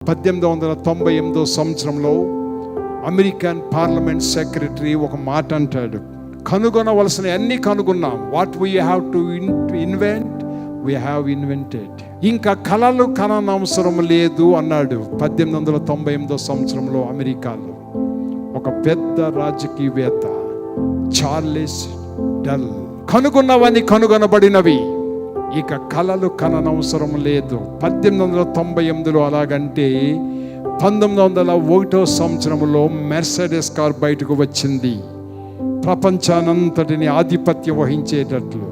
1898 సంవత్సరంలో American parliament secretary ఒక మాట అంటాడు, కనుగొనవలసిన అన్ని కనుగొన్నాం. What we have to invent we have invented. ఇంకా కళలు కననవసరం లేదు అన్నాడు. 1898 సంవత్సరంలో అమెరికాలో ఒక పెద్ద రాజకీయవేత్త చార్లెస్ డల్. కనుగొన్నవన్నీ కనుగొనబడినవి, ఇక కళలు కననవసరం లేదు. 1898లో అలాగంటే 1901 సంవత్సరంలో మెర్సిడెస్ కార్ బయటకు వచ్చింది, ప్రపంచానంతటిని ఆధిపత్యం వహించేటట్లు.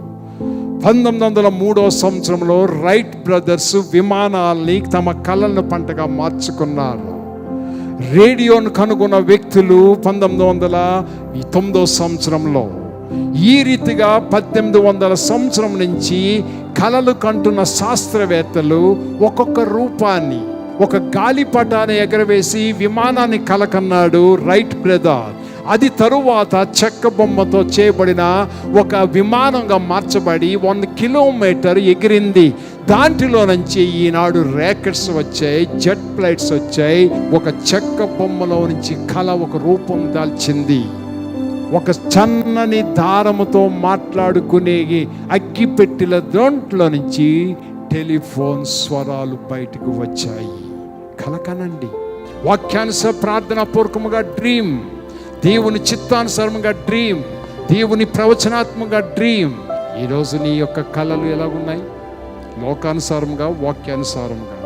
1903 సంవత్సరంలో రైట్ బ్రదర్స్ విమానాల్ని తమ కళలను పంటగా మార్చుకున్నారు. రేడియోను కనుగొన్న వ్యక్తులు 1909 సంవత్సరంలో. ఈ రీతిగా 1800 సంవత్సరం నుంచి కలలు కంటున్న శాస్త్రవేత్తలు ఒక్కొక్క రూపాన్ని, ఒక గాలిపటాన్ని ఎగరవేసి విమానాన్ని కలకన్నాడు రైట్ బ్రదర్. అది తరువాత చెక్క బొమ్మతో చేయబడిన ఒక విమానంగా మార్చబడి 1 కిలోమీటర్ ఎగిరింది. దాంట్లో నుంచి ఈనాడు ర్యాకెట్స్ వచ్చాయి, జెట్ ఫ్లైట్స్ వచ్చాయి. ఒక చెక్క బొమ్మలో నుంచి కళ ఒక రూపం దాల్చింది. ఒక చన్నని దారముతో మాట్లాడుకునే అగ్గిపెట్టెల దాంట్లో నుంచి టెలిఫోన్ స్వరాలు బయటకు వచ్చాయి. కలకనండి. వాక్యానుసార ప్రార్థన పూర్వకముగా డ్రీమ్, దేవుని చిత్తానుసారంగా డ్రీమ్, దేవుని ప్రవచనాత్మకంగా డ్రీమ్. ఈరోజు నీ యొక్క కళలు ఎలా ఉన్నాయి? లోకానుసారంగా, వాక్యానుసారంగా.